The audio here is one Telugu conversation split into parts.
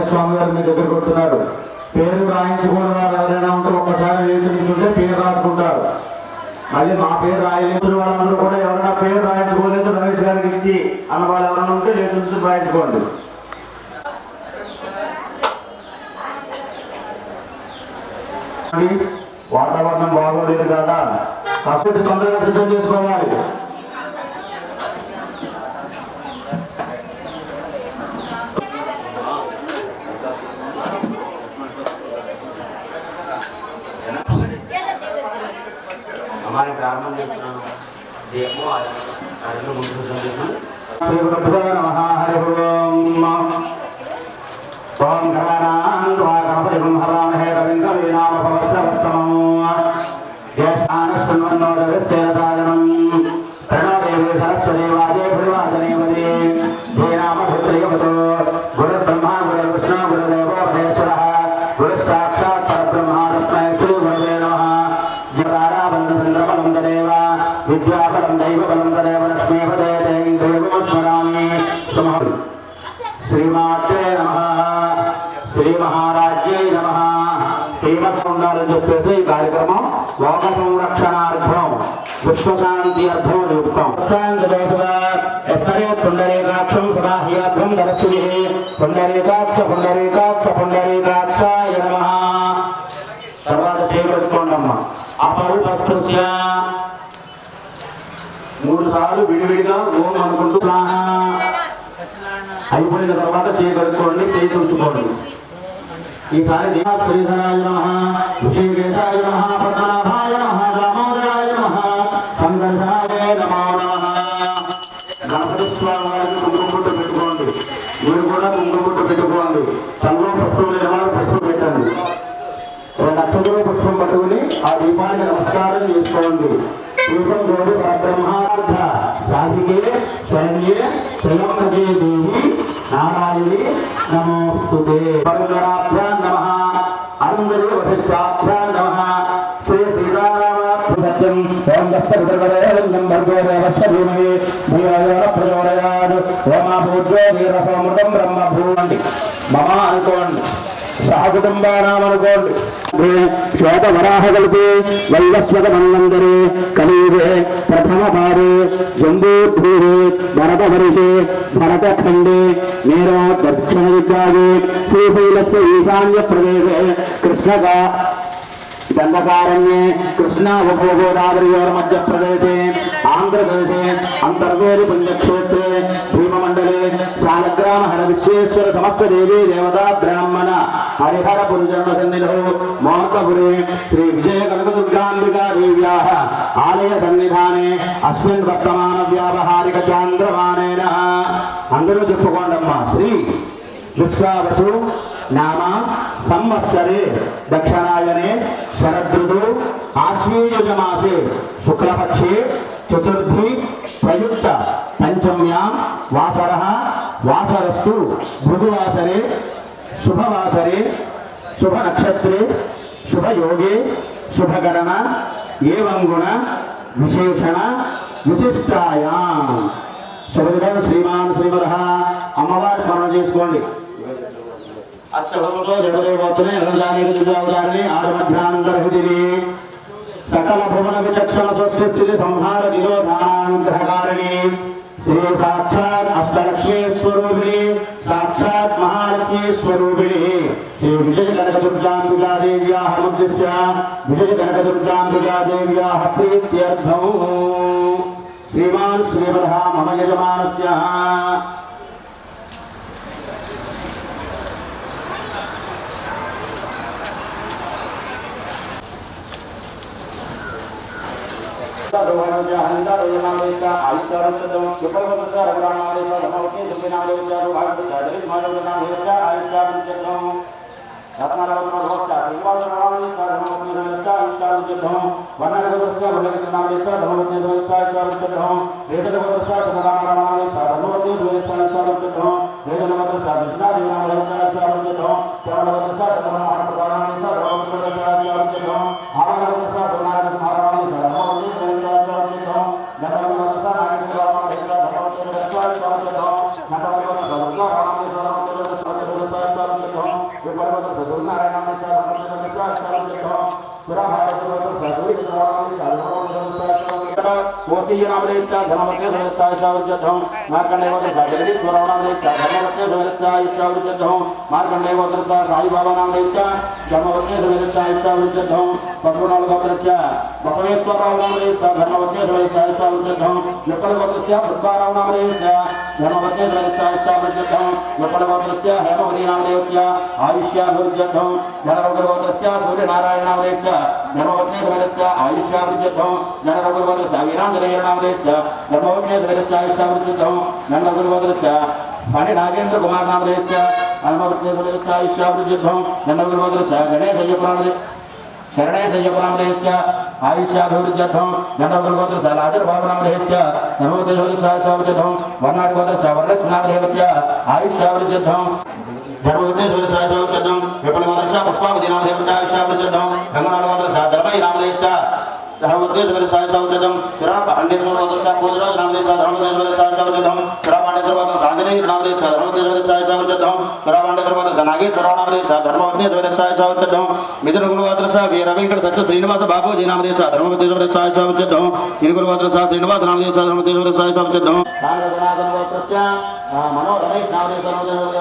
స్వామి గారు మీ దగ్గర కొడుతున్నారు. పేరు రాయించుకోవడం వాళ్ళు ఎవరైనా ఉంటే ఒక్కసారి వేసుకుంటే పేరు రాసుకుంటారు. మళ్ళీ మా పేరు రాయలేదు వాళ్ళందరూ కూడా ఎవరైనా పేరు రాయించుకోలేదు రమేష్ గారికి ఇచ్చి అన్న వాళ్ళు ఎవరైనా ఉంటే లేచి రాయించుకోండి. వాతావరణం బాగోలేదు కదా, కాబట్టి తొందరగా సిద్ధం చేసుకోవాలి. हमारे ब्राह्मण देखो ओम घरानां द्वारपतिं हरामहे रविन्द्रवीणाम भवस्वस्तमं यस्तानस्तन्वन्नो दविस्तेरदायनं प्रणो देवी सरस्वती वाजे भुवाजनेवती धेनाम भुत्रियवतो गुरुब्रह्मा गुरुर्विष्णु गुरुदेवो महेश्वरः गुरुसाक्षात् परब्रह्मा तस्मै श्री गुरुवे नमः जराराबन्धसन्द्रबलं तदेव विद्याबलं दैवबलं तदेव लक्ष्मीपदे देवो स्मरामि समः श्रीमात्रे नमः श्री महाराज्यै नमः फेमस ఉండాలని చెప్పేసి ఈ కార్యక్రమం లోక సంరక్షణార్థం విశ్వశాంతి అర్థం నియుక్తం పుండరీకాక్షం సదాహ్యార్థం దర్శి పుండరీకాక్ష పుండరీకాక్ష పుండరీకాక్షాయ నమః. తర్వాత చేకూర్చుకోండమ్మ. అపరుపస్య 3 సార్లు విడివిడిగా ఓం అనుకుంటూ అయిపోయిన తర్వాత చేయగలుగుకోండి, చేసి ఉంచుకోండి. ఈసారి శ్రీధరాయ నమః, విజయకేశాయ నమః, పద్మనాభాయ నమః, దామోదరాయ నమః, సంఘర్షాయ నమో నమః. గణపతి స్వామి వారికి కుంకుమబొట్టు పెట్టుకోండి. మీరు కూడా కుంకుమబొట్టు పెట్టుకోండి. తనలో పుష్పం ఎవరు పుష్పం పెట్టండి. నక్షత్రం పుష్పం పట్టుకుని ఆ దీపానికి నమస్కారం చేసుకోండి. దీపం గోడు పరబ్రహ్మార్థ సాధికే శరణ్యే త్రయంబకే దేవి నారాయణి నమోస్తుతే. పరమరాభ్యాం నమః, అరుంధతి వశిష్ఠాభ్యాం నమః. శ్రీ సీతారామాభ్యాం సత్యం ఓం దత్తవరేణ్యం భర్గో దేవస్య ధీమహి ధియో ప్రచోదయాత్. ఓమాభూత్వో వీరసమృతం బ్రహ్మభూండి మమ అనుకోండి. సహకుటుంబానాం అనుకోండి. శ్వేతవరాహకల్పే వైవస్వత మన్వంతరే కలియుగే ప్రథమ పాదే జంబూద్వీరే భరతవర్షే భరతఖండే మేరో దక్షిణ విద్యాగే శ్రీశైలస్య ఈశాన్య ప్రదేశే కృష్ణగా దండకారణ్యే కృష్ణా ఉపగోదావరియోర్ మధ్యప్రదేశే ఆంధ్రప్రదేశే అంతర్వేది పుణ్యక్షేత్రే భీమమండలే శాలగ్రామ హర విశ్వేశ్వర సమస్త దేవీ దేవతా బ్రాహ్మణ హరిహర పురుజన్మ సన్నిధౌ మోర్కపురే శ్రీ విజయ కనకదుర్గాంబికా దేవ్యాః ఆలయ సన్నిధానే అస్మిన్ వర్తమాన వ్యావహారిక చాంద్రమానేన. అందరూ చెప్పుకోండమ్మా. శ్రీ విశ్వావసు నామ సంవత్సరే దక్షిణాయనే శరదృతు ఆశ్వీయుజమాసే శుక్లపక్షే చతుర్థి ప్రయుక్త పంచమ్యాం వాసరః వాసరస్తు భృగువాసరే శుభవాసరే శుభనక్షత్రే శుభయోగే శుభగణన ఏవం గుణ విశేషణ విశిష్టాయాం. శుభదినం శ్రీమాన్ శ్రీమదః. అమ్మవారి స్మరణ చేసుకోండి. అశ్వభవతో జగదేవోత్తరే నరజాని ఆరమధ్యానంతరహితిని సకల భువన విచక్షణ స్వస్తి స్థితి సంహార నిరోధానుగ్రహకారిణి శ్రీ సాక్షాత్ అష్టలక్ష్మీ స్వరూపిణి సాక్షాత్ మహాలక్ష్మీ స్వరూపిణి శ్రీ విజయ కనకదుర్గాంబికా దేవ్యాః ముద్దిశ్య విజయ కనకదుర్గాంబికా దేవ్యాః ప్రీత్యర్థం శ్రీమాన్ శ్రీమదః మమ యజమానస్య. కోసీయనామదేశ ధర్మవత్య సమయస్థాయిషావృత్యర్థం మార్కండేయోదర్శ జగదీశ్వరనామదేశ ధర్మవత్య సమయస్థాయిషావృత్యర్థం మార్కండేయోదర్శ సాయిబాబానామదేశ ధర్మవత్య సమయస్థాయిషావృత్యర్థం పద్మనాభగోత్రస్య బసవేశ్వరరావునామదేశ ధర్మవత్య సమయస్థాయిషావృత్యర్థం విప్పలగోత్రస్య పుష్పారావునామదేశ ధర్మవత్య సమయస్థాయిషావృత్యర్థం విప్పలగోత్రస్య హేమవదీనామదేశ ఆయుష్యాభివృద్ధ్యర్థం జనరఘుగోత్రస్య సూర్యనారాయణనామదేశ ధర్మవత్య సమయస్య ఆయుష్యాభివృద్ధ్యర్థం జనరఘుగోత్రస్య వీరాంజనేయనామదేశ ధర్మవత్య సమయస్య ఆయుష్యాభివృద్ధ్యర్థం జనరఘుగోత్రస్య పండి నాగేంద్ర కుమార్ నామదేశ ధర్మవత్య సమయస్య ఆయుష్యాభివృద్ధ్యర్థం జనరఘుగోత్రస్య గణేశయ్యపురామదేశ శరణేశయ్యపురామదేశ ఆయుష్యాభివృద్ధ్యర్థం జనరఘుగోత్రస్య లాజరబాబునామదేశ ధర్మవత్య సమయస్య ఆయుష్యాభివృద్ధ్యర్థం వర్ణాటగోత్రస్య వరలక్ష్మీనామదేవత్య ఆయుష్యాభివృద్ధ్యర్థం ధర్మవత్య సమయస్య విపలగోత్రస్య పుష్పావదీనామదేవత్య ఆయుష్యాభివృద్ధ్యర్థం గంగనాథగోత్రస్య ధర్మయ్యనామదేశ ధర్మవత్య సమయస్థాయిషావృత్యర్థం శ్రీరాపాండేశ్వరగోత్రస్య పూజరాజనామదేశ ధర్మవత్య సమయస్థాయిషావృత్యర్థం శ్రీరాపాండేశ్వరగోత్రస్య ఆంజనేయనామదేశ ధర్మవత్య సమయస్థాయిషావృత్యర్థం శ్రీరాపాండేశ్వరగోత్రస్య నాగేశ్వరనామదేశ ధర్మవత్య సమయస్థాయిషావృత్యర్థం మిథునగురుగోత్రస్య వీరవెంకట సత్య శ్రీనివాస బాబోజీనామదేశ ధర్మవత్య సమయస్థాయిషావృత్యర్థం ఇరుగురుగోత్రస్య శ్రీనివాసనామదేశ ధర్మవత్య సమయస్థాయిషావృత్యర్థం గోత్రస్య మనో రమేష్ నామదేశ ధర్మవత్య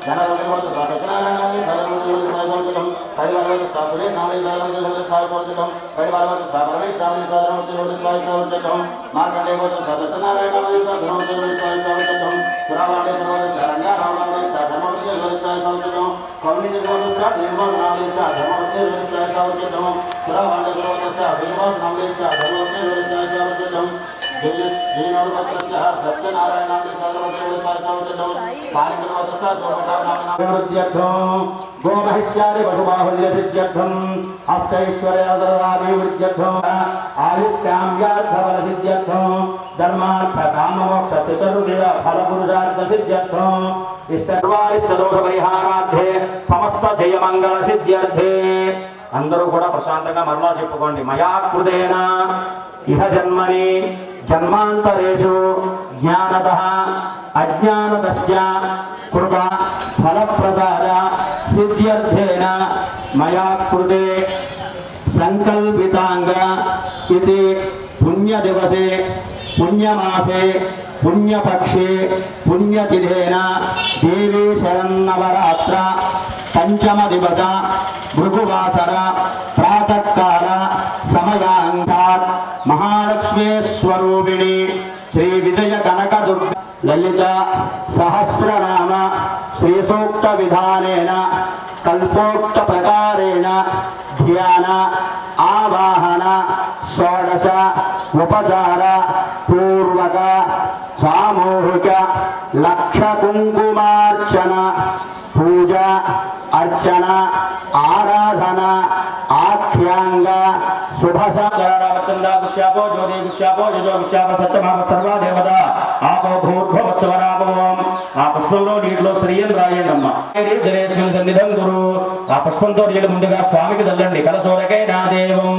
జనరఘుగోత్రస్య సత్యనారాయణనామదేశ ధర్మవత్య సమయస్థాయిషావృత్యర్థం పరివారగోత్రస్య సురేష్ నామదేశ ధర్మవత్య సమయస్థాయిషావృత్యర్థం పరివారగోత్రస్య రమేష్ నామదేశ ధర్మవత్య సమయస్థాయిషావృత్యర్థం మార్కండేయోదర్శ సత్యనారాయణనామదేశ ధర్మవత్య సమయస్థాయిషావృత్యర్థం పురావాండేశ్వరగోత్రస్య రంగారామనామదేశ ధర్మవత్య సమయస్థాయిషావృత్యర్థం కౌండిన్యగోత్రస్య శ్రీనివాసనామదేశ ధర్మవత్య సమయస్థాయిషావృత్యర్థం పురావాండేశ్వరగోత్రస్య శ్రీనివాసనామదేశ ధర్మవత్య సమయస్థాయిషావృత్యర్థం జయనగోత్రస్య సత్యనారాయణనామదేశ ధర్మవత్య సమయస్థాయిషావృత్యర్థం పాలికగోత్రస్య దోపటానామదేశ గోమహిష్యాది పశుబాహుల్యసిద్ధ్యర్థం అష్టైశ్వర్యాదరాభివృద్ధ్యర్థం ఆయుష్కామ్యార్థఫలసిద్ధ్యర్థం ధర్మార్థకామమోక్షచతుర్విధ ఫలపురుషార్థసిద్ధ్యర్థం ఇష్టదోషపరిహారార్థే సమస్త జయమంగళ సిద్ధ్యర్థే. అందరూ కూడా ప్రశాంతంగా మరలా చెప్పుకోండి. మయా కృతేన ఇహ జన్మని జన్మాంతరేషు జ్ఞానతః అజ్ఞానతశ్చ కృత ఫలప్రసాద సిద్ధ్యర్థేన మయా కృతే సంకల్పితాంగ ఇది పుణ్యదివసే పుణ్యమాసే పుణ్యపక్షే పుణ్యతిథేన దేవీ శరన్నవరాత్ర పంచమ దివస భృగువాసర ప్రాతకాల సమయాంగాత్ మహాలక్ష్మీ స్వరూపిణి శ్రీ విజయ కనక దుర్గ లలిత సహస్రనామ శ్రీ సూక్త విధానేన కల్పోక్త ప్రకారేణ ధ్యాన ఆవాహన షోడశ ఉపచార పూర్వక సామూహిక లక్ష కుంకుమార్చన పూజ అర్చన ఆరాధన ఆఖ్యాంగ శుభశాపో జ్యోతి గుష్యాపో యజో గుష్యాప సత్యమాప సర్వా దేవత ఆపో భూర్భవత్సవరాపవం. ఆ పుష్పంలో నీటిలో శ్రీయం రాయండమ్మ. సన్నిధం గురు. ఆ పుష్పంతో నీళ్ళు ముందుగా స్వామికి చల్లండి. కలసోరకే నా దేవం.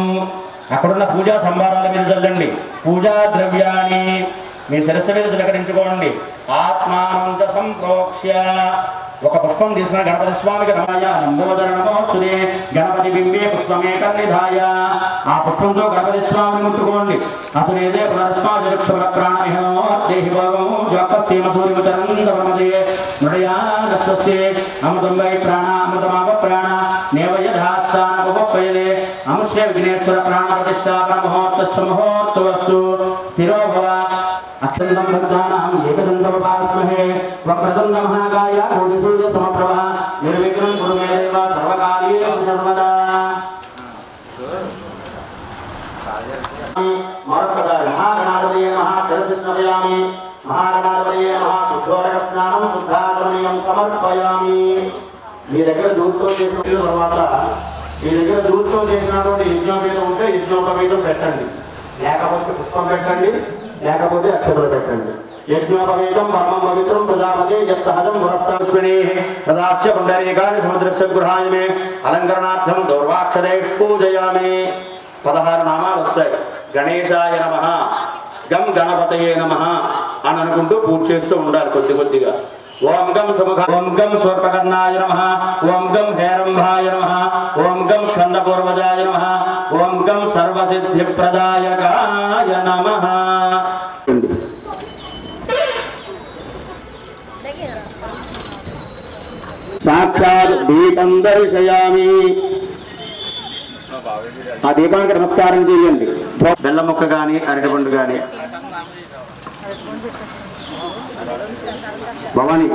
అక్కడున్న పూజా సంభారాల మీద చల్లండి. పూజా ద్రవ్యాన్ని మీ శిరస్సు మీద తిలకరించుకోండి. ఆత్మానంద సంప్రోక్ష్య ఒక పుష్పం తీసుకున్న గణపతి స్వామికి రమాయ నంబోదర నమోస్తుదే గణపతి బింబే పుష్పమేకన్నిధాయ. ఆ పుష్పంతో గణపతి స్వామిని ముట్టుకోండి. అతనేదే పునరస్మాజక్షప్రాణిహోదేహి భోగం జోపస్యేమసూరిమచరందవమదే మృడయానస్వస్యే అమృతం వై ప్రాణ అమృతమాప ప్రాణ నేవయధాస్థానముపయదే అమృష్య విఘ్నేశ్వర ప్రాణ ప్రతిష్టాపన మహోత్సవ మహోత్సవస్తు స్థిరోభవ. అక్షంతం భక్తానాం ఏకదంతమపాస్మహే వక్రతుండ మహాకాయ కోటిసూర్య సమప్రభ నిర్విఘ్నం కురు మే దేవ సర్వకార్యేషు సర్వదా. మరొకసారి మహాగణాధిపతయే నమః శిరస్సునమయామి. మహాగణాధిపతయే నమః శుద్ధోదక స్నానం శుద్ధాచమనీయం సమర్పయామి. మీ దగ్గర దూత్తో చేసిన తర్వాత మీ దగ్గర దూత్తో చేసినటువంటి యజ్ఞోపేతం ఉంటే యజ్ఞోపేతం పెట్టండి. లేకపోతే పుష్పం పెట్టండి, లేకపోతే అక్షతలు పెట్టండి. యజ్ఞోపవేతం పరమం పవిత్రం ప్రజాపతే యత్సహజం పురస్తాశ్వినే తదాస్య పుండరీకాని సముద్రస్య గృహాయ మే అలంకరణార్థం దౌర్వాక్షదే పూజయామి. 16 నామాలు వస్తాయి. గణేశాయ నమః, గం గణపతయే నమః అని అనుకుంటూ పూజ చేస్తూ ఉండాలి కొద్ది కొద్దిగా. ఓం గం సుముఖ ఓం గం స్వర్పకర్ణాయ నమః ఓం గం హేరంభాయ నమః ఓం గం స్కందపూర్వజాయ నమః ఓం గం సర్వసిద్ధిప్రదాయకాయ నమః. సాక్షాత్ దీపం దర్శయామి. ఆ దీపానికి నమస్కారం చేయండి. బెల్ల ముక్క కానీ అరటిపండు కానీ భవాని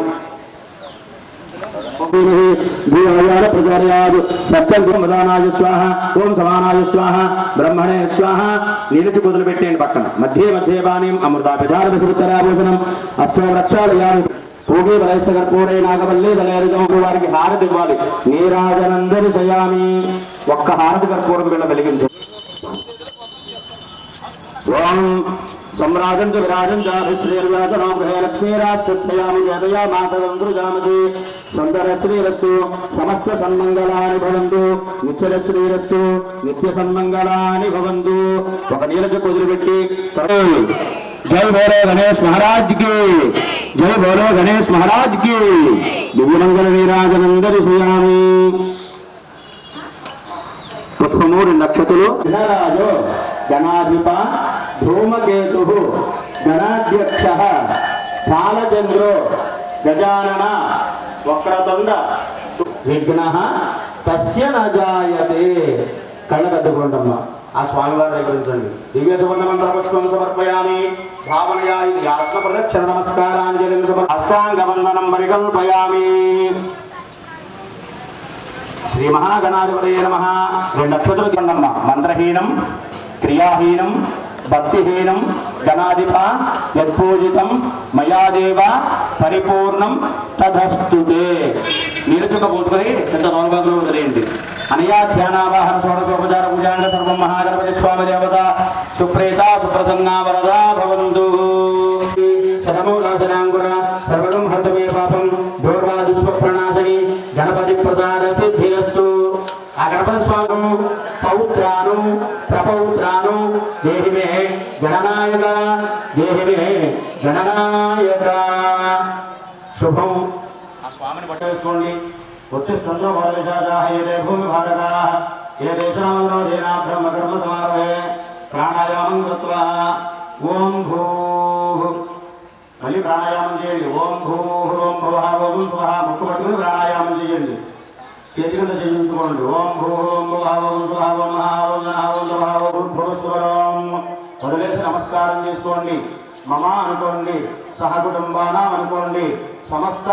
ప్రచార్యాదు సత్యం మదానాయ స్వాహ ఓం సమానాయ స్వాహ బ్రహ్మణే స్వాహ. నిలిచి మొదలు పెట్టేయండి. పక్కన మధ్య మధ్య బాణీం అమృత పితారభూషణం అష్టో వృక్షాలయాలు పూగే వలైసగర్పూరే నాగవల్లి దళేరుజము. వారికి హారతి ఇవ్వాలి. నీరాజనందరి శయామి. ఒక్క హారతి కర్పూరం బిళ్ళ వెలిగించు. ఓం सम्राजं च विराजं च श्रीर्वाचनो गृहे लक्ष्मीराक्षयामि जयदया मातरन्द्रुजामति सुन्दरश्रीरस्तु समस्त सन्मङ्गलानि भवन्तु नित्यश्रीरस्तु नित्य सन्मङ्गलानि भवन्तु. ఒక నీళ్ళకి కుదిరిపెట్టి జై బోలో గణేష్ మహారాజ్ కి జై బోలో గణేష్ మహారాజ్ కి. దివ్యమంగళ వీరాజనందరి శ్రీయామి. పుష్పమూరి నక్షత్రులు రాజు గణాధిప ధూమకేతు గణాధ్యక్ష కాలచంద్రో గజానన వక్రతుండ విఘ్న తస్య నజాయతే. కళ్ళ కట్టుకుంటమ్మా. ఆ స్వామివారి దగ్గర ఉంచండి. దివ్య సువర్ణమంత్ర పుష్పం సమర్పయామి. భావనయా ఇది ఆత్మ ప్రదక్షిణ నమస్కారాంజలి అష్టాంగవందనం పరికల్పయామి. శ్రీ మహాగణాధిపతయే నమః. 2 అక్షతలు కిందమ్మ. మంత్రహీనం క్రియాహీనం భక్తిహీనం గణాధిప యత్పూజితం మయాదేవ పరిపూర్ణం తదస్తుతే. నిలుచుక పోసుకొని పెద్ద నోర్భంలో వదిలేయండి. అనయా ధ్యానావాహన షోడశోపచార పూజాంగ సర్వం మహాగణపతి స్వామి దేవత సుప్రేత సుప్రసన్నా వరదా భవంతు. శతమూలాసనాంగుర సర్వగం హర్తమే పాపం దూర్వా దుష్ప్రణాశని గణపతి ప్రసాద సిద్ధిరస్తు. ఆ గణపతి స్వామి పౌత్రాను ప్రపౌత్రాను దేహి మే గణనాయక దేహి మే గణనాయక. శుభం. ఆ స్వామిని పట్టేసుకోండి. ఉత్తిష్టంతో భారతదేశాః ఏదే భూమి భారతాః ఏ దేశాలలో దేనా బ్రహ్మ కర్మ సమారభే ప్రాణాయామం కృత్వా ఓం భూః. మళ్ళీ ప్రాణాయామం చేయండి. ఓం భూః ఓం భువః ఓం స్వః. ముక్కు పట్టుకుని ప్రాణాయామం చేయండి. చేతి కింద చేయించుకోండి. ఓం భూః ఓం భువః ఓం స్వః ఓం మహా ఓం నః ఓం స్వః ఓం భూస్వరం. వదిలేసి నమస్కారం చేసుకోండి. మమ అనుకోండి. సహకుటుంబానాం అనుకోండి. సమస్త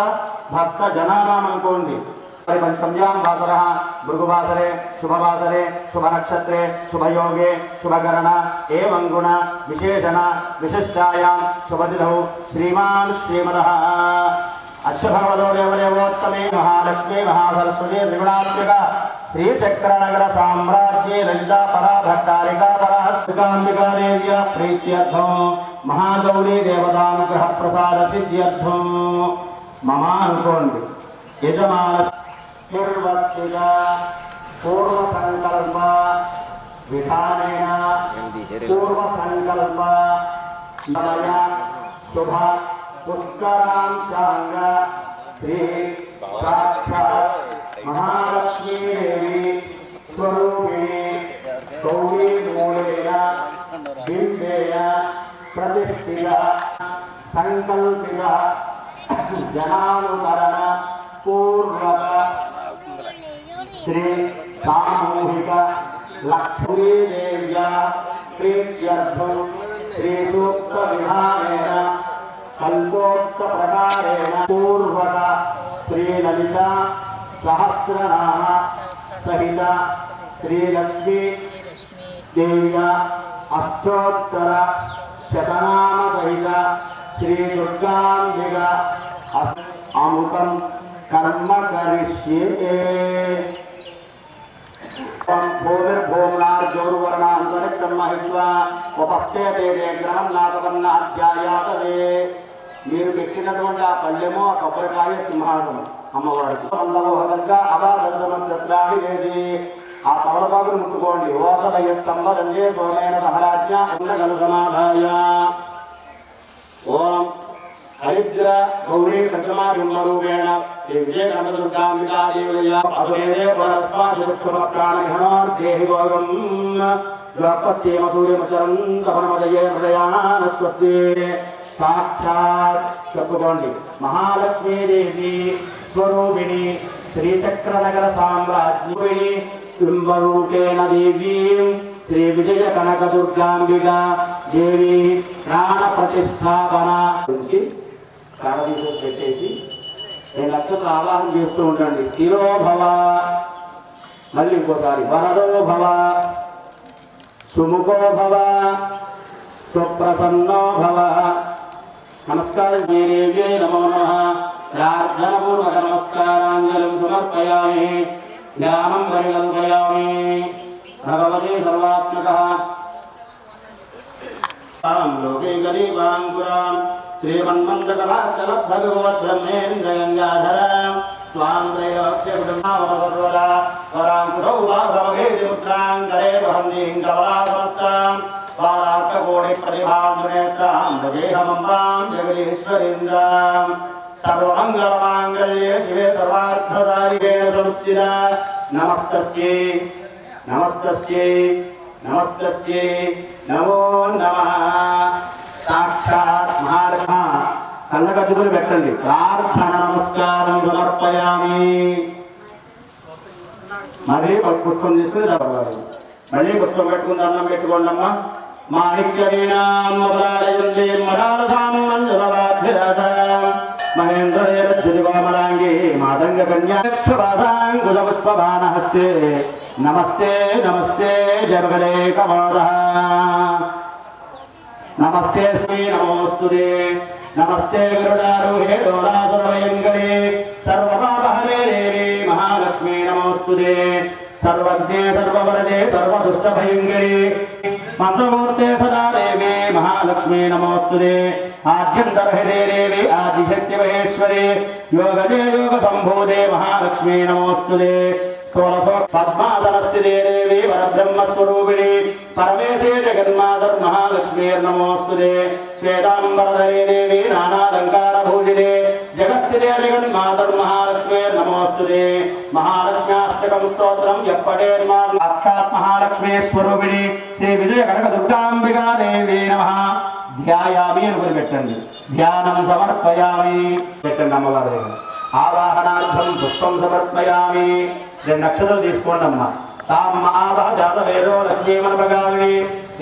భక్త జనానాం అనుకోండి. పంచమ్యాం వాసర భృగువాసరే శుభవాసరే శుభనక్షత్రే శుభయోగే శుభకరణ ఏవం గుణ విశేషణ విశిష్టాయాం శుభతిథౌ శ్రీమాన్ శ్రీమదః అస్య భగవతో దేవదేవోత్తమే మహాలక్ష్మీ మహాసరస్వతి త్రిగుణాత్మిక శ్రీచక్రనగర సామ్రాజ్యే లలితా పరాభట్టారికా పరాహస్తికాంబికా దేవ్యా ప్రీత్యర్థం మహాగౌరీ దేవతానుగ్రహ ప్రసాద సిద్ధ్యర్థం. మమ అనుకోండి. యజమాన పూర్వత్తిగా పూర్వ సంకల్ప విధానేన పూర్వ సంకల్ప శుభ పుష్కరాంశాంగ శ్రీ సాక్షాత్ మహాలక్ష్మీ దేవి స్వరూపిణి గౌరీ మూలేన బింబేన ప్రతిష్ఠిత సంకల్పిత జనానుకరణ పూర్వక శ్రీ సామూహిక లక్ష్మీదేవ్యా ప్రీత్యర్థం శ్రీ సూక్త విధానేన కల్పోక్త ప్రకారేణ పూర్వక శ్రీ లలిత సహస్రనామ సహిత శ్రీ లక్ష్మీ దేవ్యా అష్టోత్తర శతనామ సహిత శ్రీ దుర్గాంబిక అమృతం కర్మ కరిష్యే. మీరు పెట్టినటువంటి ఆ పల్లెమో ఆ కొబ్బరికాయ సింహాసనం అమ్మవారికి ఆ తమలపాకును ముట్టుకోండి. ఓషధయ స్తంభ రంజే సోమేన సహరాజ్ఞ సమాధాయ. ఓం హరిద్ర గౌరీ ప్రతిమారూపేణ శ్రీ విజయ కనకదుర్గాంబికా దేవయ్య అసురేదే పరస్మాదేహి గౌరం జ్వపశ్చేమ సూర్యమచరం తపనమదయే హృదయాన స్వస్తి సాక్షాత్ చెప్పుకోండి మహాలక్ష్మీదేవి స్వరూపిణి శ్రీచక్రనగర సామ్రాజ్ఞిని సింహరూపేణ దేవీ శ్రీ విజయ కనకదుర్గాంబికా దేవి ప్రాణ ప్రతిష్టాపన నుంచి ప్రాణదీశం పెట్టేసి 2 లక్షలు ఆవాహన చేస్తూ ఉండండి. స్థిరో భవ, మళ్ళీ ఇంకోసారి వరదో భవ, సుముఖో భవ, సుప్రసన్నో భవ. నమస్కారం దేవ్యే నమో నమః. ప్రార్థనపూర్వక నమస్కారాంజలిం సమర్పయామి. జ్ఞానం పరికల్పయామి. భగవతే సర్వాత్మకః లోకే గరీవాంకురాం శ్రీమన్మందకటాక్షల భగవద్బ్రహ్మేంద్రగంగాధర స్వాం త్రైలోక్యకుటుంబావసర్వదా వరాంకుశౌ వాసవభేదిముద్రాంకరే వహందీం కమలాసమస్తాం వారార్కకోటి ప్రతిభాంధ్రనేత్రాం దేహమంబాం జగదీశ్వరీంద్రాం సర్వమంగళమాంగళ్యే శివే సర్వార్థదారికేణ సంస్థితా నమస్తస్యై నమస్తస్యై నమస్తస్యై నమో నమః. సాక్షాత్ మహాలక్ష్మి కళ్ళకద్దుకుని పెట్టండి. ప్రార్థన నమస్కారం సమర్పయామి. మళ్ళీ పుష్పం తీసుకుని చదవాలి. మళ్ళీ పుష్పం పెట్టుకుని అన్నం పెట్టుకోండమ్మా. మాణిక్యవీణామలాడయంతే మదాలసామంజలవాద్భిరాజ మహేంద్రయజ్జులివామలాంగే మాతంగ కన్యాక్షవాసాంకుశపుష్పబాణహస్తే నమస్తే నమస్తే జగదే కమోదః. నమస్తే శ్రీ నమోస్తుతే నమస్తే గరుడారూహే డోలాసురవయంగళే సర్వపాపహరే దేవి మహాలక్ష్మీ నమోస్తుతే సర్వజ్ఞే సర్వవరదే సర్వదుష్టభయంకరే మంత్రమూర్తే సదా దేవి మహాలక్ష్మీ నమోస్తుతే ఆద్యంతర్హృదే దేవి ఆదిశక్తి మహేశ్వరి యోగదే యోగ సంభూతే మహాలక్ష్మీ నమోస్తుతే పద్మాసనస్థితే దేవి పరబ్రహ్మస్వరూపిణి పరమేశే జగన్మాతర్ మహాలక్ష్మీర్నమోస్తుతే శ్వేతాంబరధరే దేవి నానాలంకార భూజితే జగత్స్థితే జగన్మాతర్ మహాలక్ష్మీర్నమోస్తుతే. మహాలక్ష్మ్యాష్టకం స్తోత్రం ఎప్పటేర్మాన్ సాక్షాత్ మహాలక్ష్మీ స్వరూపిణి శ్రీ విజయ కనకదుర్గాంబికా దేవి నమః. ధ్యాయామి అనుకుని పెట్టండి. ధ్యానం సమర్పయామి పెట్టండి అమ్మవారి దగ్గర. ఆవాహనార్థం పుష్పం సమర్పయామి. 2 లక్షలు తీసుకోండి అమ్మా. తాం ఆవహ జాతవేదో లక్ష్మీమనపగామి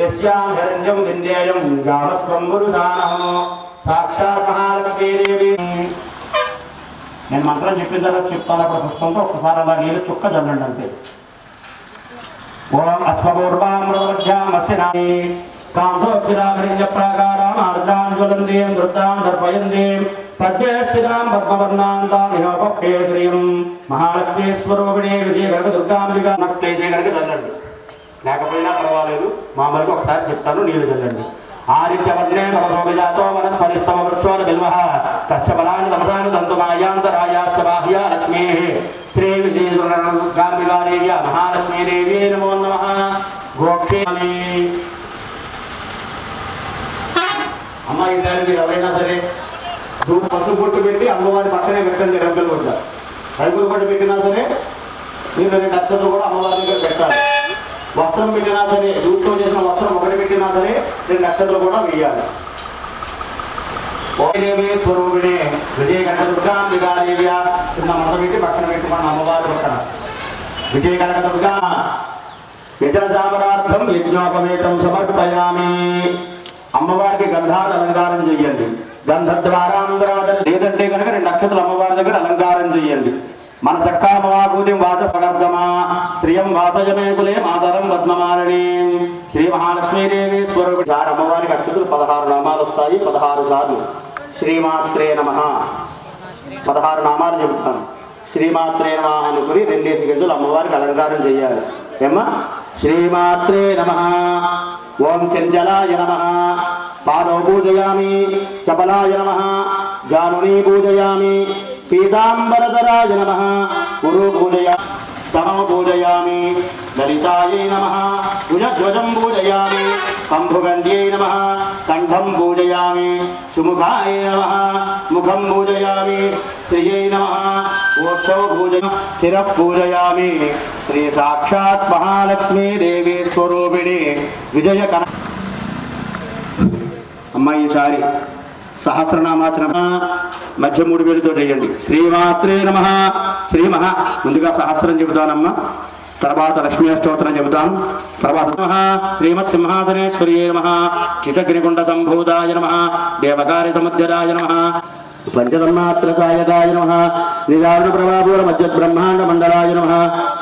యస్యాం హిరణ్యం విందేయం గామస్వం గురుదానః. సాక్షాత్ మహాలక్ష్మీదేవి. నేను మంత్రం చెప్పిన తర్వాత చెప్తాను. అక్కడ పుష్పంతో ఒక్కసారి అలా నీళ్ళు చుక్క చల్లండి అంతే. ఓం అశ్వపూర్వామృతమధ్యాం మత్స్యనామి కాంసోక్షిరామరిజ్య ప్రాకారాం ఆర్ద్రాం జ్వలందీం నృత్తాం దర్పయందీం పద్మేష్టిరాం పద్మవర్ణాంతాం యోగక్షే శ్రీం మహాలక్ష్మీ స్వరూపిణి విజయ కనకదుర్గాంబికా. నట్లయితే కనుక చల్లండి, లేకపోయినా పర్వాలేదు. మామూలుగా ఒకసారి చెప్తాను, నీళ్ళు చల్లండి. ఆదిత్యవర్ణే తమసోభిజాతో వనస్పరిస్తమ వృక్షోద బిల్వః తస్య బలాని తమసాని తంతుమాయాంతరాయాస్య బాహ్యా లక్ష్మీః శ్రీ విజయ కనకదుర్గాంబికాదేవ్యా మహాలక్ష్మీదేవి నమో నమః. గోక్షేమి అమ్మ. ఈసారి మీరు ఎవరైనా సరే పసుపు బొట్టు పెట్టి అమ్మవారి పక్కనే పెట్టండి. రంగులు కొట్ట రంగులు కొట్టు పెట్టినా సరే మీరు 2 లక్షలు కూడా అమ్మవారి దగ్గర పెట్టాలి. వస్త్రం పెట్టినా సరే, దూతో చేసిన వస్త్రం ఒకటి పెట్టినా సరే 2 లక్షలు కూడా వేయాలి. ఓదేవి స్వరూపిణి విజయ కనకదుర్గాంబికా దేవ్యా చిన్న మంట పెట్టి పక్కన పెట్టుకున్న అమ్మవారి పక్కన విజయ కనకదుర్గా యజన చామరార్థం యజ్ఞోపవేతం సమర్పయామి. అమ్మవారికి గంధాలు అలంకారం చెయ్యండి. గంధద్వారాంధ్రాద లేదంటే కనుక 2 లక్షలు అమ్మవారి దగ్గర అలంకారం చెయ్యండి. మన చక్కామవాకూతి వాత సగర్ధమా శ్రియం వాసజమేకులే మాతరం పద్మమాలిని శ్రీ మహాలక్ష్మీదేవి స్వరూపి. సార్ అమ్మవారికి అక్షతులు 16 నామాలు వస్తాయి. 16 సార్లు శ్రీమాత్రే నమః 16 నామాలు చెబుతాను. శ్రీమాత్రే నమః అనుకుని 2 గంటలు అమ్మవారికి అలంకారం చెయ్యాలి. ఏమ్మా? శ్రీమాత్రే నమః. ఓం చంచలాయ నమః పాదౌ పూజయామి. చపలాయ నమః జానునీ పూజయామి. పీతాంబరధరాయ నమః గురు పూజయామి. సమం పూజయామి. ललितायै नमः भुजध्वजं पूजयामि कंभुगण्ड्यै नमः कंठं पूजयामि सुमुखाय नमः मुखं पूजयामि श्रियै नमः ओष्ठौ पूजयामि शिरः पूजयामि श्री साक्षात् महालक्ष्मी देवी स्वरूपिणी विजयकण అమ్మ ఈసారి సహస్రనామాచరణ మధ్య 3 వేలుతో చేయండి. శ్రీమాత్రే నమః ముందుగా సహస్రం చెబుతానమ్మా, తర్వాత లక్ష్మీ అష్టోత్తరం చెబుతాను. తర్వాత శ్రీమత్ సింహాసనేశ్వర్యే నమః చితగ్నికుండ సంభూతాయ నమః దేవకార్య సముద్యరాయ నమః పంచతన్మాత్రకాయకాయ నమః నిదారణ ప్రభాపూర మధ్య బ్రహ్మాండ మండలాయ నమః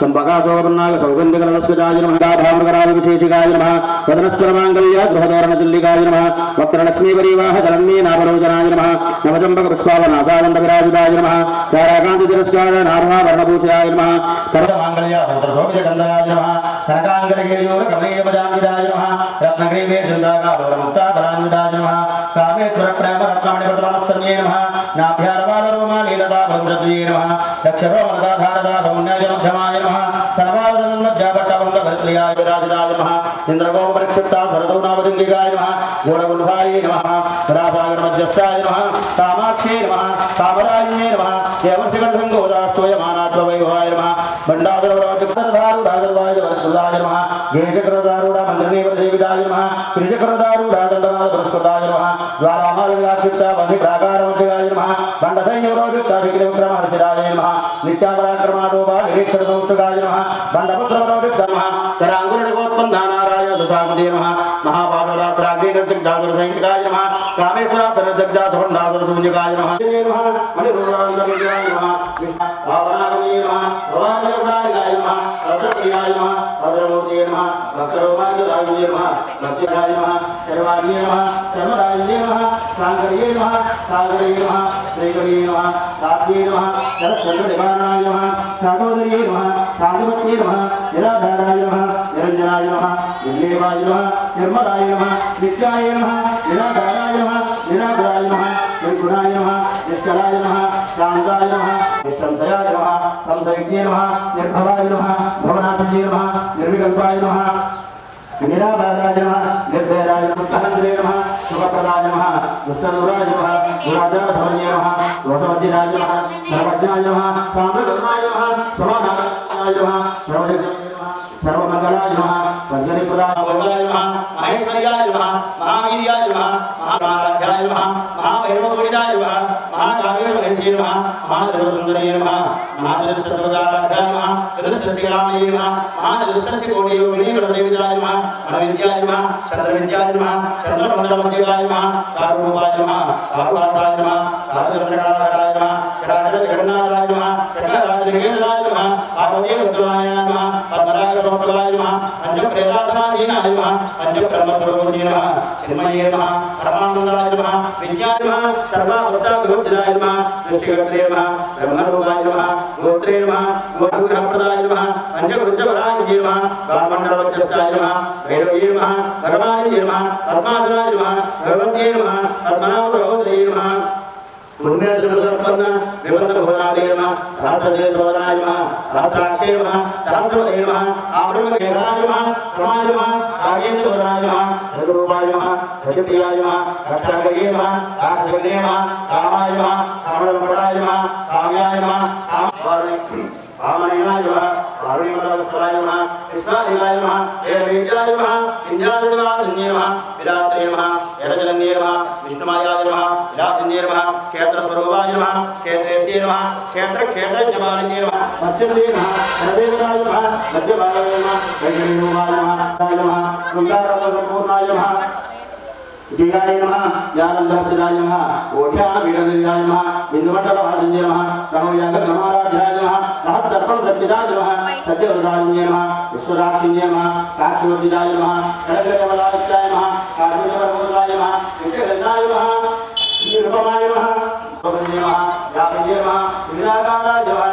సంపకాశోపన్నాగ సౌగంధికలస్కజాయ నమః భామృగరాజ విశేషికాయ నమః వదనస్వరమాంగళ్య గృహదోరణ తుల్లికాయ నమః వక్రలక్ష్మీ పరివాహ ధరణ్యే నాభరోజనాయ నమః నవచంపక పుష్పావనాసావంత విరాజితాయ నమః తారాకాంతి తిరస్కార నాభా వర్ణభూషయాయ నమః సర్వమాంగళ్య సౌత్రశోభితగంధరాయ నమః కనకాంగళకేయూర కమనీయపదాంగితాయ నమః రత్నగ్రీవే శృంగాకాబలముక్తాబలాన్వితాయ నమః కామేశ్వర ప్రేమ రత్నామణి ప్రతమస్తన్యే నమః నాభ్యారవాలరోమా లీలతా భద్రత్యే నమః దక్షరోమనదాధారదా సౌమ్యాజనోద్యమాయ నమః సర్వాదనమధ్యాపట్టవంగభర్త్రియాయ విరాజితాయ నమః ఇంద్రగోపరిక్షిప్తా సరదౌనావలింగికాయ నమః గోడగుంభాయే నమః రాసాగరమధ్యస్థాయ నమః కామాక్షే నమః కామరాజ్ఞే నమః దేవర్షిగంధం గోదాస్తోయమానాత్వవైభవాయ నమః బండాధరవరాజధారుడాయ వరసుదాయ నమః గేజకరదారుడ మంత్రనీవదేవిదాయ నమః త్రిజకరదారుడాదండనాథ వరసుదాయ నమః ద్వారామాలవిలాక్షిప్త వధి ప్రాకారమధ్యాయ నమః బండసైన్యవరోజుక్తాధిక్రమహర్షిరాయ నమః నిత్యాపరాక్రమాదోపా నిరీక్షణ సంస్థకాయ నమః బండపుత్రవరోజుక్త నమః కరాంగురగోత్పన్నానారాయ దుతామదే నమః మహాబాహుళాత్రాగ్నిర్జగ్జాదురసంఖ్యాయ నమః కామేశ్వర సరజగ్జాధుండాదురసూజికాయ నమః మణిరురాంగమేయాయ నమః భావనాగమేయ నమః భవానగౌడాయ నమః రసప్రియాయ నమః భద్రమూర్తియే నమః భక్తరోమాంగదాయ నమః భక్తిదాయ నమః శర్వాణ్యే నమః శర్మరాజే నమః సాంగర్యే నమః సాగర్యే నమః శ్రీకర్యే నమః సాధ్యే నమః శరచంద్రనివారణాయ నమః సాగోదర్యే నమః శాంతిమత్యే నమః నిరాధారాయ నమః నిరంజనాయ నమః నిర్లేవాయ నమః నిర్మలాయ నమః నిత్యాయ నమః నిరాధారాయ నమః నిరాధరాయ నమః నిర్గుణాయ నమః నిశ్చలాయ నమః శాంతాయ నమః నిశ్చంతయాయ నమః సంసైజ్ఞే నమః నిర్భవాయ నమః భవనాథ్యే నమః నిర్వికల్పాయ నమః నిరాధారాయ నమః నిర్భయాయ పుస్తకంద్రే నమః సుఖప్రదాయ నమః దుష్టదూరాయ నమః గుణాచారధర్మ్యే నమః దోషవద్యరాయ నమః సర్వజ్ఞాయ నమః సామ్రగణాయ నమః సమాధానాయ నమః సర్వజగ్ఞాయ నమః సర్వమంగళాయ నమః వందనీప్రదాయ నమః మహేశ్వర్యాయ నమః మహావీర్యాయ నమః మహారాధ్యాయ నమః మహావైరవపూజితాయ నమః మహాకామేశ్వరేశ్వరే నమః మహాధర్మసుందరే నమః మహాచరస్వచారాధ్యాయ నమః చతుష్షష్టికలామయే నమః మహాచతుష్షష్టికోటియోగినీ గణసేవితాయ నమః గణవిద్యాయ నమః చంద్రవిద్యాయ నమః చంద్రమండలమధ్యవాయ నమః చారురూపాయ నమః చారువాసాయ నమః చారుచంద్రకళాధరాయ నమః చరాచర జగన్నాథాయ నమః చక్రరాజనికేతనాయ నమః పార్వతీవద్వాయ నమః పద్మరాజ సమప్రభాయ నమః పంచప్రేతాసనాధీనాయ నమః పంచబ్రహ్మస్వరూపిణే నమః చిన్మయే నమః పరమానందాయ నమః విద్యాయ నమః సర్వావస్థాగోచరాయ నమః సృష్టికర్త్రే నమః బ్రహ్మరూపాయ నమః గోత్రే నమః గోత్రప్రదాయ నమః పంచకృత్యవరాయ నమః గామండలవచ్చస్థాయ నమః భైరవే నమః భగవాయ నమః పద్మాసనాయ నమః భగవతే నమః పద్మనాభసహోదరే నమః పుణ్యశ్రీమదర్పన్న వివందభువనాలే నమః సహస్రశేషోదనాయ నమః సహస్రాక్షే నమః సహస్రవదే నమః ఆబ్రహ్మకేశరాయ నమః రమాయ నమః రాజేంద్రవదనాయ నమః రఘురూపాయ నమః రజప్రియాయ నమః రక్షాగయే నమః రాక్షసే నమః కామాయ నమః సమరపడాయ నమః కామ్యాయ నమః వామనేయాయ నమః వారుణీమదవస్త్రాయ నమః కృష్ణాదేవాయ నమః ఏరవేద్యాయ నమః వింధ్యాచలనివాసిన్యే నమః విరాత్రే నమః ఎరజలన్యే నమః విష్ణుమాయాయ నమః విలాసిన్యే నమః క్షేత్రస్వరూపాయ నమః క్షేత్రేశ్యే నమః క్షేత్రక్షేత్రజ్ఞపాలిన్యే నమః మత్స్యదే నమః సర్వేదాయ నమః మధ్యభాగాయ నమః వైజనీరూపాయ నమః శృంగారపూర్ణాయ నమః జీవాయ నమః జ్ఞానందర్శనాయ నమః ఓఢ్యానపీఠనిలయాయ నమః బిందుమండలవాసిన్యే నమః బ్రహ్మవ్యాఘ్రసమారాధ్యాయ నమః సహస్రసంప్రతిదాయ నమః సత్యవదాయిన్యే నమః విశ్వదాక్షిణ్యే నమః కాక్షవర్జితాయ నమః కళగ్రహవదాయిత్యాయ నమః కార్మికవరబోధాయ నమః విగ్రహదాయ నమః నిరుపమాయ నమః స్వప్నే నమః వ్యాపించే నమః వినాకారాయ నమః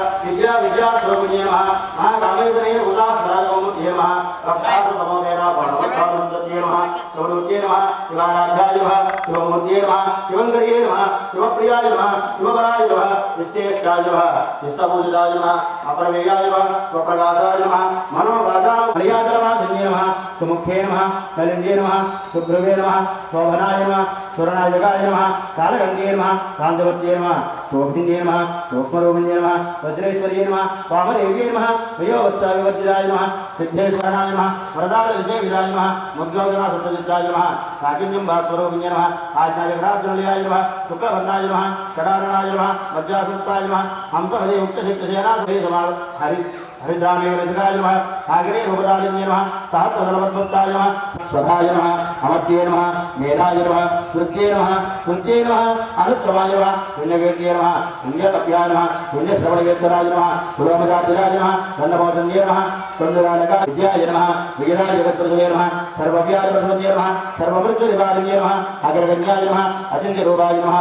విద్యాస్వరూపిణ్యే నమః మహాకామేశ్వరే ఉదాహరణాయ నమః భక్తార్థమోదేన పరమకారంతయే నమః సౌరూప్యే నమః శివాయ शिवाध्याय नमः शिवमूर्तये नमः शिवङ्कर्ये नमः शिवप्रियाय नमः शिवपराय नमः नित्येष्टाय नमः नित्यपूजिताय नमः अपरमेयाय नमः स्वप्रकाशाय नमः मनोवाचाय नमः नमः सुमुखे नमः नलिन्ये नमः सुभ्रुवे नमः शोभनाय नमः सुरनायकाय नमः कालगण्ये नमः कान्तवर्त्ये नमः शोभिन्ये नमः शोभरूपिण्ये नमः वज्रेश्वर्ये नमः वामदेव्ये नमः वयोवस्थाविवर्जिताय नमः सिद्धेश्वराय नमः वरदाविजयविदाय नमः मुद्गोदनासुतजिताय नमः काकिन्यं भास्वरूपिण्ये नमः आज्ञाविघ्नार्जुनलयाय नमः शुक्लवर्णाय नमः षडारणाय नमः वज्रासुस्ताय नमः हंसहृदय उक्तशिक्तसेनासुरे समाल हरिद्रामेवरजगाय नमः आग्रे रूपदालिन्ये नमः सहस्रदलवद्भक्ताय नमः स्वधाय नमः अमर्त्ये नमः मेधाय नमः कृत्ये नमः कृत्ये नमः अनुत्तमाय नमः पुण्यकीर्त्ये नमः पुण्यकप्याय नमः पुण्यश्रवणवेद्यराय नमः पुरोमदार्जनाय नमः दण्डभोजन्ये नमः कुन्दरालका विद्याय नमः विजयाय जगत्प्रभुवे नमः सर्वव्याय प्रभुवे नमः सर्वमृत्युनिवारिण्ये नमः अग्रगण्याय नमः अचिन्त्यरूपाय नमः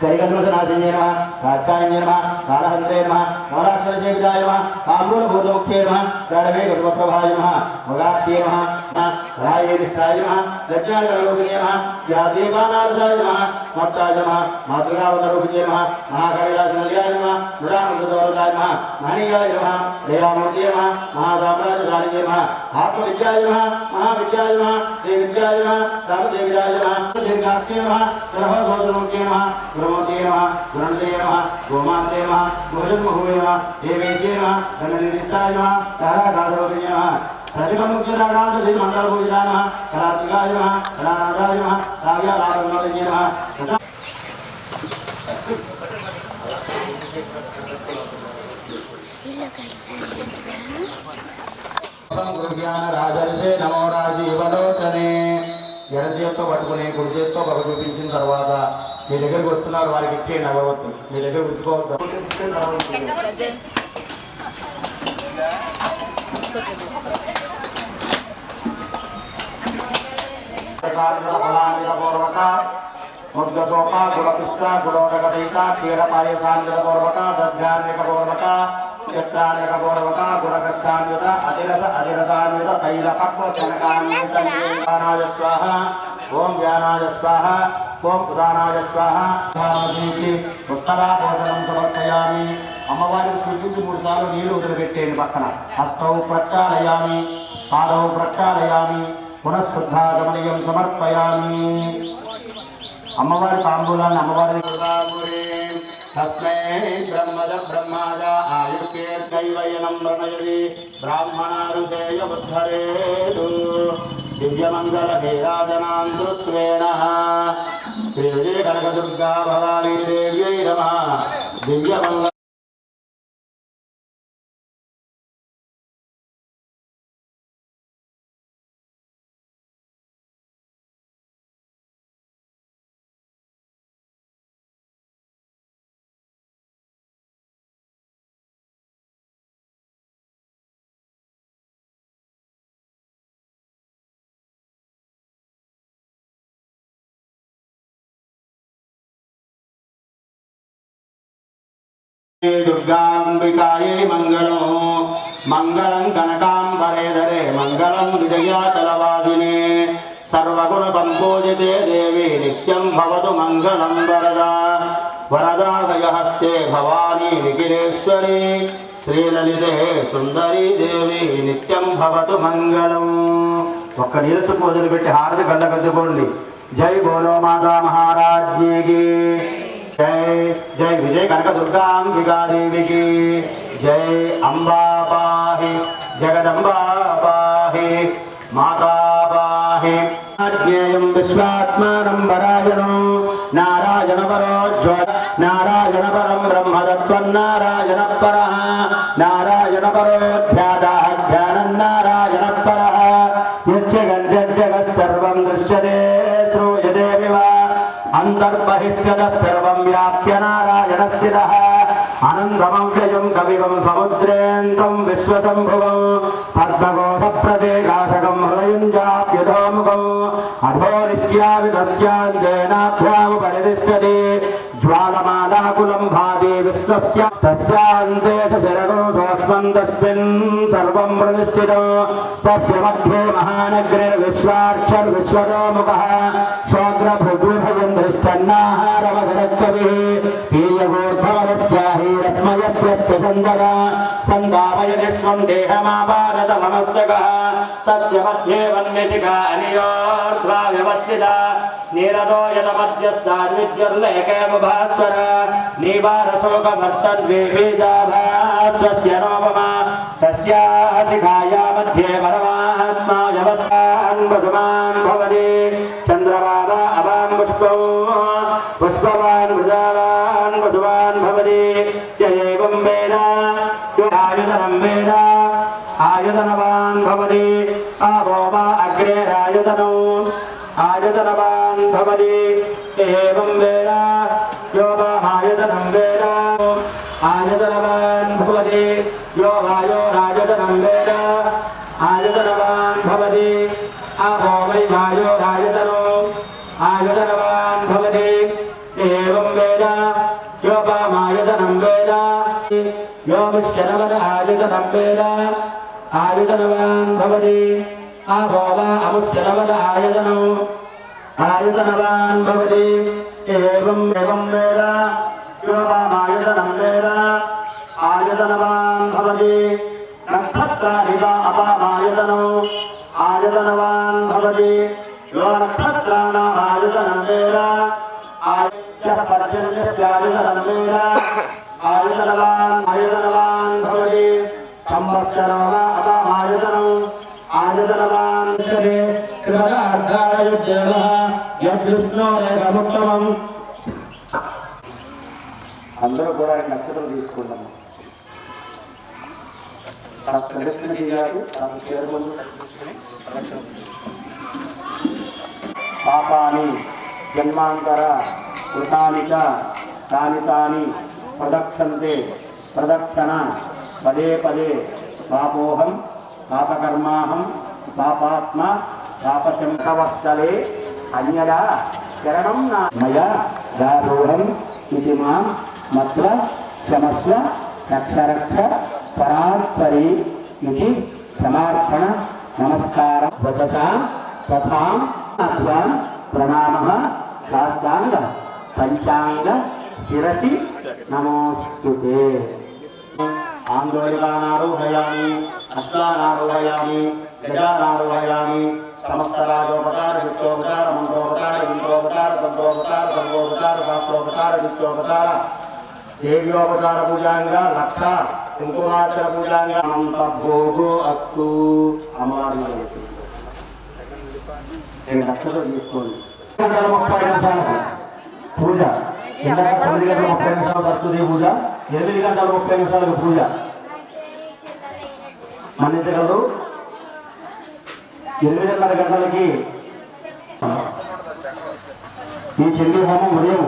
करिकन्मसनाशिन्ये नमः राजकायन्ये नमः कालहन्त्रे नमः नवराक्षरदेविताय नमः ताम्बूलभूतमुख्ये नमः प्राणवे गरुडप्रभाय नमः मगाख्ये नमः रायेष्ठाय नमः लज्जागरोगिणे नमः यादेवानार्धाय नमः मत्ताय नमः मातृकावतरूपिणे नमः महाकैलासनिलयाय नमः मृडामृतदौलताय नमः महनीयाय नमः दयामूर्तये नमः महासाम्राज्यशालिने नमः आत्मविद्याय नमः महाविद्याय नमः श्रीविद्याय नमः रामदेविदाय नमः दीर्घास्ते नमः सर्वभूतमुख्ये नमः गुरुमूर्तये नमः गुरुणदये नमः गोमान्ते नमः भोजन्महुवे नमः देवेन्द्ये नमः गणनिधिष्ठाय नमः ताराकाशरूपिणे नमः प्रतिपन्मुख्यदाकान्त श्रीमण्डलपूजिताय नमः कलात्मिकाय नमः कलानाथाय नमः काव्यालापन्नोदये नमः రాజర్షే నమో రాజీవలోచనే ఎడ చేత్తో పట్టుకుని కుడి చేత్తో బాగా చూపించిన తర్వాత మీ దగ్గరికి వస్తున్నారు వారికి ఇచ్చేయండి అగరవద్దు మీ దగ్గర ఉంచుకోవద్దు ముద్గసోప గుణపుష్ట గుణోదగదయిత క్షీరపాయసాన్యపూర్వక దధ్యాన్యపూర్వక చిత్రాన్యపూర్వక గుణకష్టాన్యుత అధిరస అధిరసాన్యుత తైలపక్వనాయ స్వాహ ఓం జ్ఞానాయ స్వాహ ఓం ఉదానాయ స్వాహ ఉత్తరాభోజనం సమర్పయామి. అమ్మవారికి సూచించి 3 సార్లు నీళ్లు వదిలిపెట్టేయండి పక్కన. హస్తౌ ప్రక్షాళయామి పాదౌ ప్రక్షాళయామి పునఃశుద్ధాగమనీయం సమర్పయామి. అమ్మవారి తాంబూలాన్ని అమ్మవారి తస్మై బ్రహ్మద బ్రహ్మాద ఆయుర్కేర్దైవయనం ప్రణయది బ్రాహ్మణారుదేయ బుద్ధరేదు దివ్యమంగళ హేరాజనాం దృష్వేణ శ్రీ విజయ కనకదుర్గా భవానీ దేవ్యై నమః. దివ్యమంగళ दुर्गांबिकायै मंगलम मंगलम कनकांबरेधरे मंगलम विजयाचलवादिने सर्वगुण संपूजिते देवी नित्यं भवतु मंगलम वरदा वरदाभयहस्ते भवानी निखिलेश्वरी श्रीललिते सुंदरी देवी नित्यं भवतु मंगलम. ఒక్క నీళ్ళతో మొదలుపెట్టి హారతి గల్లగద్దుకోండి. జై బోలో మాతా మహారాజ్ఞి की जय जय विजय कनक दुर्गांबिका देवी की जय. अंबा पाहि जगदंबा पाहि माता पाहि. ज्ञेयं विश्वात्मानं परायणं नारायण परो ज्योति नारायण परं ब्रह्मतत्त्वं नारायण परः नारायण परो ध्यातः ध्यानं नारायण परः. यज्जगत् सर्वं दृश्यते श्रूयते विवा अंतर्बहिष्यतः सर्वं व्याप्य नारायण स्थितः అనంతమవ్యయం కవివం సముద్రేంతం విశ్వశంభువం పద్మగోధప్రదేశాసకం హృదయం చాప్యుధోముఖం అధోనిత్యావిదస్యాంతేనాభ్యాముపరితిష్టతి జ్వాలమాలాకులం భాతి విశ్వస్య తస్యాంతే శరగో సోస్మన్ తస్మిన్ సర్వం ప్రతిష్ఠితం తస్య మధ్యే మహానగ్నిర్విశ్వాక్షర్ విశ్వతోముఖః శోగ్రభృగుభయంధృష్టన్నాహారమధరకవిः పీయగోర్ధవరస్యాహీరత్మయత్యత్యసందర సందావయనిష్వం దేహమాపారతమస్తకः తస్య మధ్యే వన్యశిఖా అనియోర్ధ్వా వ్యవస్థితా నీరదో యతమధ్యస్థాద్విద్యుర్లేకేముభాస్వర నీవారశోకమస్తద్వేషీజాభాస్వస్య నోపమా తస్యాః శిఖాయా మధ్యే పరమాత్మా వ్యవస్థాన్ వసుమాన్ భవతి చంద్రబాబ అవాం పుష్పం పుష్పవాన్ వృజావాన్ వసువాన్ భవతి ఏవం వేద ఆయుధనం వేద ఆయుధనవాన్ భవతి ఆవో వా అగ్రేరాయుధనం ఆయుధనవాన్ భవతి ఏవం వేద యో వామాయుధనం వేద ఆయుధనవాన్ భవతి యో వాయోరాయుధనం వేద ఆయుధనవాన్ భవతి ఆపో వై వాయోరాయుధనో ఆయుధనవాన్ భవతి ఏవం వేద యో వామాయుధనం వేద యో ముష్యనవన ఆయుధనం వేద ఆయుధనవాన్ భవతి ఆపో వా అముష్యనవన ఆయుధనో ఆయుధనవాన్ భవతి ఏవం వేద యో వామాయుధనం వేద ఆయుధనవాన్ భవతి నక్షత్రాణి వా అపామాయుధనో ఆయుధనవాన్ భవతి యో నక్షత్రాణాం ఆయుధనం వేద ఆయుధనం వేద ఆయుధనవాన్ భవతి సంవత్సరో వా అపామాయుధనో ఆయుధనవాన్ యద్విష్ణోరేకముత్తమం. అందరూ కూడా నక్షత్రం తీసుకుంటాము. ప్రదర్శన చేయాలి. పాపాని జన్మాంతర కృతాని చ తాని తాని ప్రదక్షంతే ప్రదక్షణ పదే పదే పాపోహం పాపకర్మాహం పాపాత్మ పాపశంకవస్థలే అన్యదా శరణం నా మయా దారోహం ఇది మాం మత్వ క్షమస్వ రక్ష రక్ష పరాత్పరి ఇది సమర్పణ నమస్కారం వచసా తథాం అథ్వాం ప్రణామః శాస్త్రాంగ పంచాంగ శిరసి నమోస్తుతే. ఆందోళనారోహయామి అశ్వానారోహయామి గజానారోహయామి సమస్తరాజోపకార విత్తోపకార మంత్రోపకార ఇంద్రోపకార తంత్రోపకార సర్వోపకార శాస్త్రోపకార విత్తోపకార దేవ్యోపకార పూజాంగా లక్ష కుంకుమాచర పూజాంగా భోగో అస్తు. అమ్మవారి లక్షలు తీసుకోండి. పూజ 9 గంటల 30 నిమిషాలు వస్తుంది. పూజ 8 గంటల 30 నిమిషాలకు పూజ మన్నించగలరు. 8:30 గంటలకి ఈ చండీ హోమం ఉదయం